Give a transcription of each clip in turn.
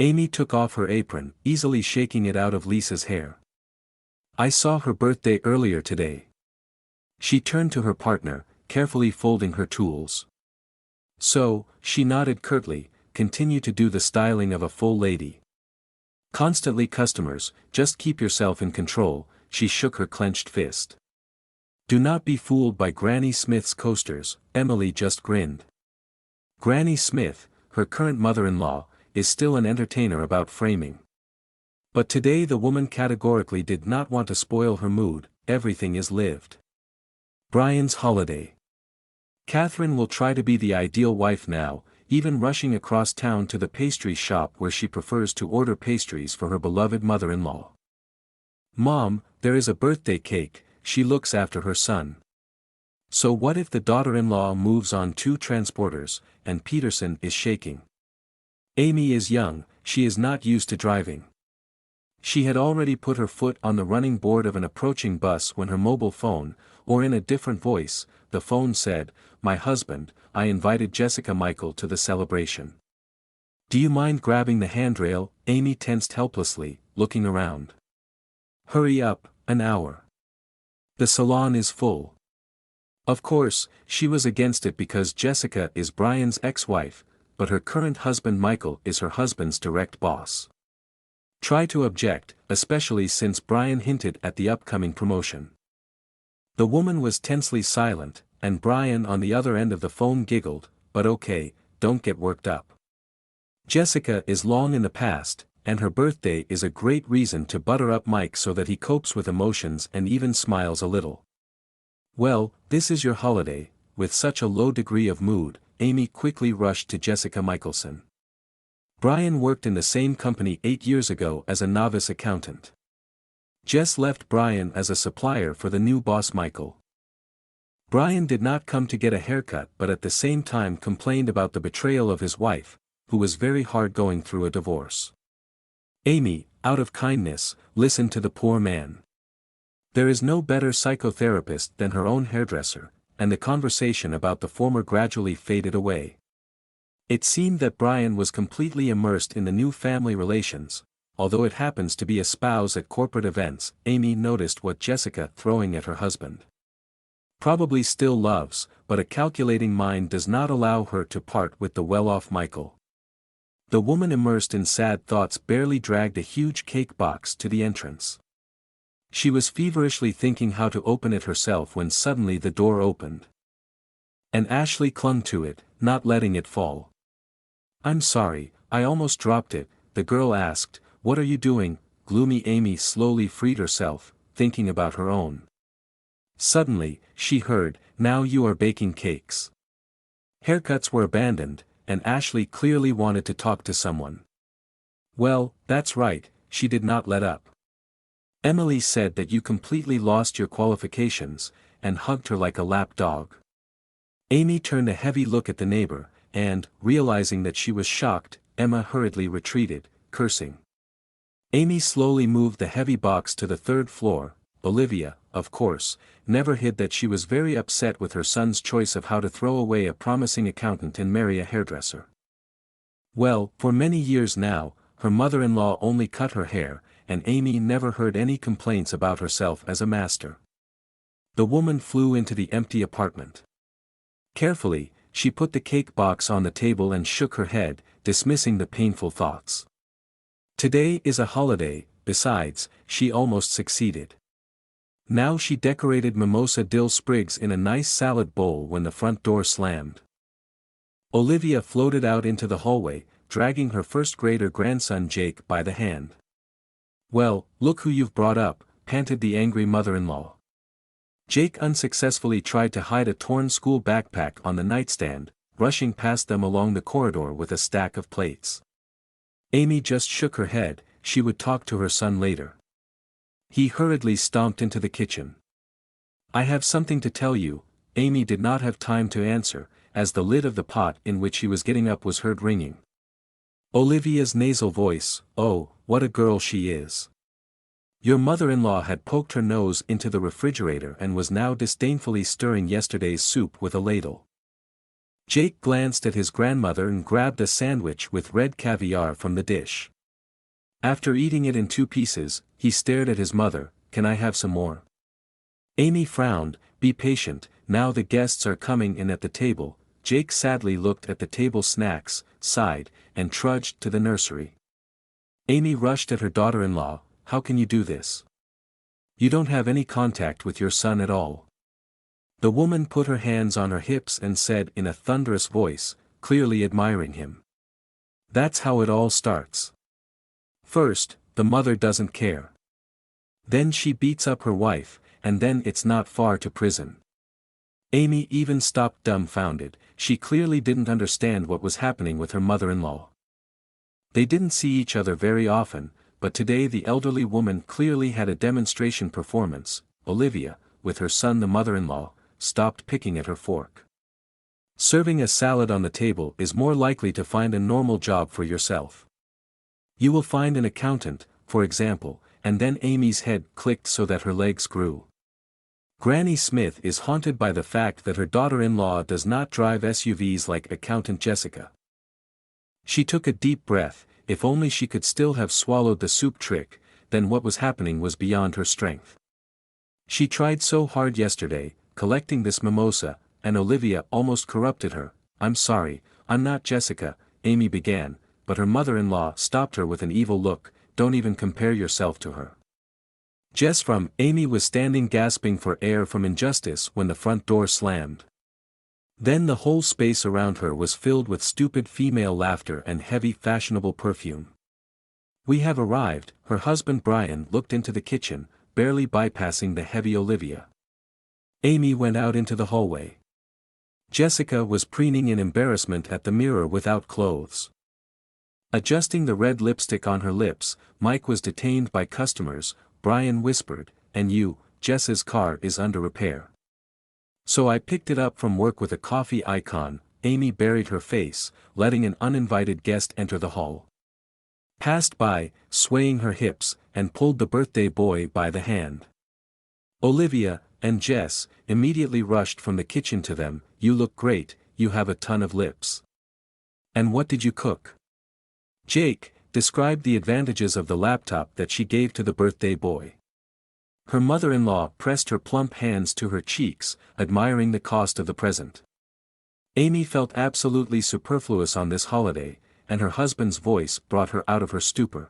Amy took off her apron, easily shaking it out of Lisa's hair. I saw her birthday earlier today. She turned to her partner, carefully folding her tools. So, she nodded curtly, continue to do the styling of a full lady. Constantly customers, just keep yourself in control, she shook her clenched fist. Do not be fooled by Granny Smith's coasters, Emily just grinned. Granny Smith, her current mother-in-law, is still an entertainer about framing. But today the woman categorically did not want to spoil her mood, everything is lived. Brian's holiday. Catherine will try to be the ideal wife now, even rushing across town to the pastry shop where she prefers to order pastries for her beloved mother-in-law. Mom, there is a birthday cake, she looks after her son. So what if the daughter-in-law moves on 2 transporters, and Peterson is shaking? Amy is young, she is not used to driving. She had already put her foot on the running board of an approaching bus when her mobile phone, or in a different voice, the phone said, "My husband, I invited Jessica Michael to the celebration. Do you mind grabbing the handrail?" Amy tensed helplessly, looking around. Hurry up, an hour. The salon is full. Of course, she was against it because Jessica is Brian's ex-wife, but her current husband Michael is her husband's direct boss. Try to object, especially since Brian hinted at the upcoming promotion. The woman was tensely silent, and Brian on the other end of the phone giggled, but okay, don't get worked up. Jessica is long in the past, and her birthday is a great reason to butter up Mike so that he copes with emotions and even smiles a little. Well, this is your holiday. With such a low degree of mood, Amy quickly rushed to Jessica Michelson. Brian worked in the same company 8 years ago as a novice accountant. Jess left Brian as a supplier for the new boss Michael. Brian did not come to get a haircut but at the same time complained about the betrayal of his wife, who was very hard going through a divorce. Amy, out of kindness, listened to the poor man. There is no better psychotherapist than her own hairdresser, and the conversation about the former gradually faded away. It seemed that Brian was completely immersed in the new family relations, although it happens to be a spouse at corporate events. Amy noticed what Jessica throwing at her husband. Probably still loves, but a calculating mind does not allow her to part with the well-off Michael. The woman immersed in sad thoughts barely dragged a huge cake box to the entrance. She was feverishly thinking how to open it herself when suddenly the door opened. And Ashley clung to it, not letting it fall. I'm sorry, I almost dropped it, the girl asked. What are you doing? Gloomy Amy slowly freed herself, thinking about her own. Suddenly, she heard, now you are baking cakes. Haircuts were abandoned, and Ashley clearly wanted to talk to someone. Well, that's right, she did not let up. Emily said that you completely lost your qualifications, and hugged her like a lap dog. Amy turned a heavy look at the neighbor, and, realizing that she was shocked, Emma hurriedly retreated, cursing. Amy slowly moved the heavy box to the 3rd floor. Olivia, of course, never hid that she was very upset with her son's choice of how to throw away a promising accountant and marry a hairdresser. Well, for many years now, her mother-in-law only cut her hair, and Amy never heard any complaints about herself as a master. The woman flew into the empty apartment. Carefully, she put the cake box on the table and shook her head, dismissing the painful thoughts. Today is a holiday, besides, she almost succeeded. Now she decorated mimosa dill sprigs in a nice salad bowl when the front door slammed. Olivia floated out into the hallway, dragging her first-grader grandson Jake by the hand. Well, look who you've brought up, panted the angry mother-in-law. Jake unsuccessfully tried to hide a torn school backpack on the nightstand, rushing past them along the corridor with a stack of plates. Amy just shook her head, she would talk to her son later. He hurriedly stomped into the kitchen. I have something to tell you. Amy did not have time to answer, as the lid of the pot in which he was getting up was heard ringing. Olivia's nasal voice, oh, what a girl she is. Your mother-in-law had poked her nose into the refrigerator and was now disdainfully stirring yesterday's soup with a ladle. Jake glanced at his grandmother and grabbed a sandwich with red caviar from the dish. After eating it in 2 pieces, he stared at his mother. "Can I have some more?" Amy frowned. "Be patient, now the guests are coming in at the table." Jake sadly looked at the table snacks, sighed, and trudged to the nursery. Amy rushed at her daughter-in-law. "How can you do this? You don't have any contact with your son at all." The woman put her hands on her hips and said in a thunderous voice, clearly admiring him, "That's how it all starts. First, the mother doesn't care. Then she beats up her wife, and then it's not far to prison." Amy even stopped dumbfounded. She clearly didn't understand what was happening with her mother-in-law. They didn't see each other very often, but today the elderly woman clearly had a demonstration performance. Olivia, with her son the mother-in-law, stopped picking at her fork. Serving a salad on the table is more likely to find a normal job for yourself. You will find an accountant, for example. And then Amy's head clicked so that her legs grew. Granny Smith is haunted by the fact that her daughter-in-law does not drive SUVs like accountant Jessica. She took a deep breath. If only she could still have swallowed the soup trick, then what was happening was beyond her strength. She tried so hard yesterday, collecting this mimosa, and Olivia almost corrupted her. "I'm sorry, I'm not Jessica," Amy began, but her mother-in-law stopped her with an evil look. "Don't even compare yourself to her." Jess from Amy was standing gasping for air from injustice when the front door slammed. Then the whole space around her was filled with stupid female laughter and heavy fashionable perfume. "We have arrived," her husband Brian looked into the kitchen, barely bypassing the heavy Olivia. Amy went out into the hallway. Jessica was preening in embarrassment at the mirror without clothes. Adjusting the red lipstick on her lips, Mike was detained by customers. Brian whispered, "And you, Jess's car is under repair." "So I picked it up from work with a coffee icon." Amy buried her face, letting an uninvited guest enter the hall. Passed by, swaying her hips, and pulled the birthday boy by the hand. Olivia and Jess immediately rushed from the kitchen to them. "You look great, you have a ton of lips. And what did you cook?" Jake described the advantages of the laptop that she gave to the birthday boy. Her mother-in-law pressed her plump hands to her cheeks, admiring the cost of the present. Amy felt absolutely superfluous on this holiday, and her husband's voice brought her out of her stupor.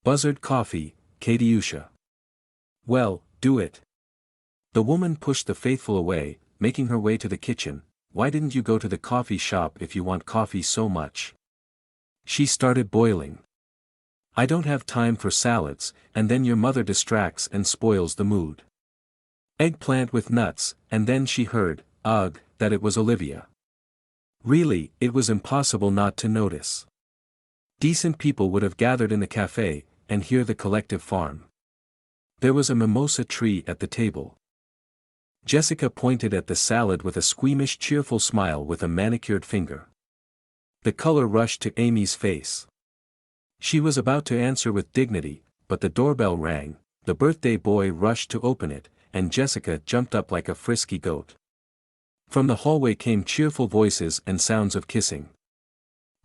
"Buzzard coffee, Katiusha." "Well, do it." The woman pushed the faithful away, making her way to the kitchen. "Why didn't you go to the coffee shop if you want coffee so much?" She started boiling. "I don't have time for salads," and then your mother distracts and spoils the mood. Eggplant with nuts, and then she heard, ugh, that it was Olivia. Really, it was impossible not to notice. Decent people would have gathered in the cafe, and hear the collective farm. There was a mimosa tree at the table. Jessica pointed at the salad with a squeamish cheerful smile with a manicured finger. The color rushed to Amy's face. She was about to answer with dignity, but the doorbell rang, the birthday boy rushed to open it, and Jessica jumped up like a frisky goat. From the hallway came cheerful voices and sounds of kissing.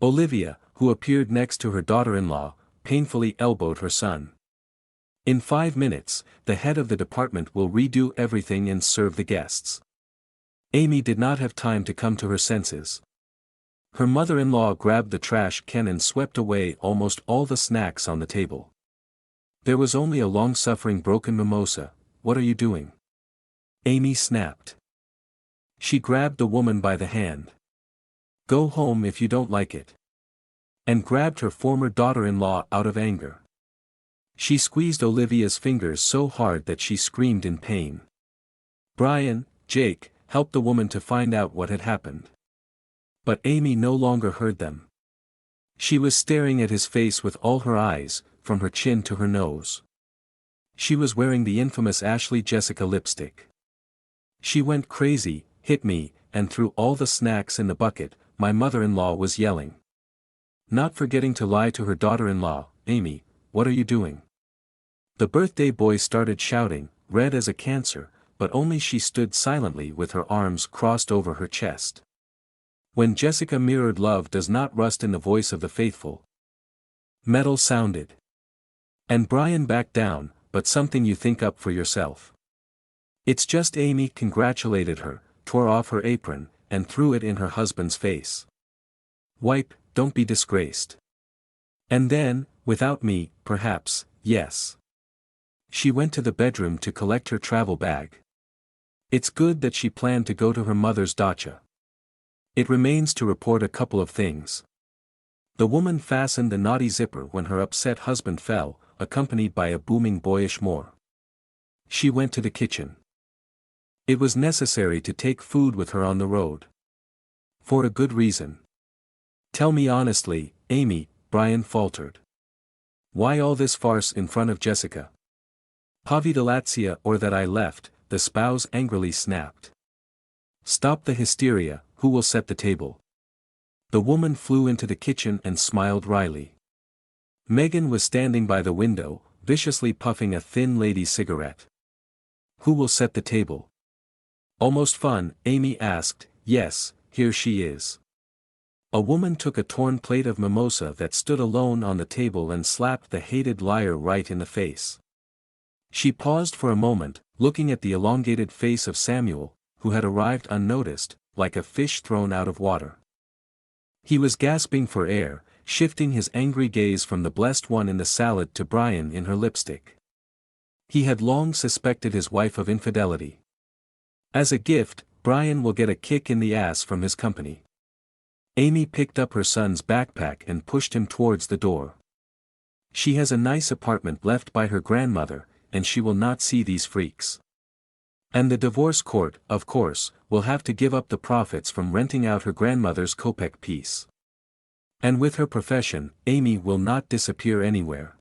Olivia, who appeared next to her daughter-in-law, painfully elbowed her son. "In 5 minutes, the head of the department will redo everything and serve the guests." Amy did not have time to come to her senses. Her mother-in-law grabbed the trash can and swept away almost all the snacks on the table. There was only a long-suffering broken mimosa. "What are you doing?" Amy snapped. She grabbed the woman by the hand. "Go home if you don't like it." And grabbed her former daughter-in-law out of anger. She squeezed Olivia's fingers so hard that she screamed in pain. Brian, Jake, helped the woman to find out what had happened. But Amy no longer heard them. She was staring at his face with all her eyes, from her chin to her nose. She was wearing the infamous Ashley Jessica lipstick. She went crazy, hit me, and threw all the snacks in the bucket. My mother-in-law was yelling. Not forgetting to lie to her daughter-in-law. "Amy, what are you doing?" The birthday boy started shouting, red as a cancer, but only she stood silently with her arms crossed over her chest. When Jessica mirrored love does not rust in the voice of the faithful. Metal sounded. And Brian backed down, but something you think up for yourself. It's just Amy congratulated her, tore off her apron, and threw it in her husband's face. Wipe, don't be disgraced. And then, without me, perhaps, yes. She went to the bedroom to collect her travel bag. It's good that she planned to go to her mother's dacha. It remains to report a couple of things. The woman fastened the naughty zipper when her upset husband fell, accompanied by a booming boyish more. She went to the kitchen. It was necessary to take food with her on the road. For a good reason. Tell me honestly, Amy, Brian faltered. Why all this farce in front of Jessica? Pavidalatia or that I left, the spouse angrily snapped. Stop the hysteria, who will set the table? The woman flew into the kitchen and smiled wryly. Megan was standing by the window, viciously puffing a thin lady's cigarette. Who will set the table? Almost fun, Amy asked. Yes, here she is. A woman took a torn plate of mimosa that stood alone on the table and slapped the hated liar right in the face. She paused for a moment, looking at the elongated face of Samuel, who had arrived unnoticed, like a fish thrown out of water. He was gasping for air, shifting his angry gaze from the blessed one in the salad to Brian in her lipstick. He had long suspected his wife of infidelity. As a gift, Brian will get a kick in the ass from his company. Amy picked up her son's backpack and pushed him towards the door. She has a nice apartment left by her grandmother, and she will not see these freaks. And the divorce court, of course, will have to give up the profits from renting out her grandmother's Kopek piece. And with her profession, Amy will not disappear anywhere.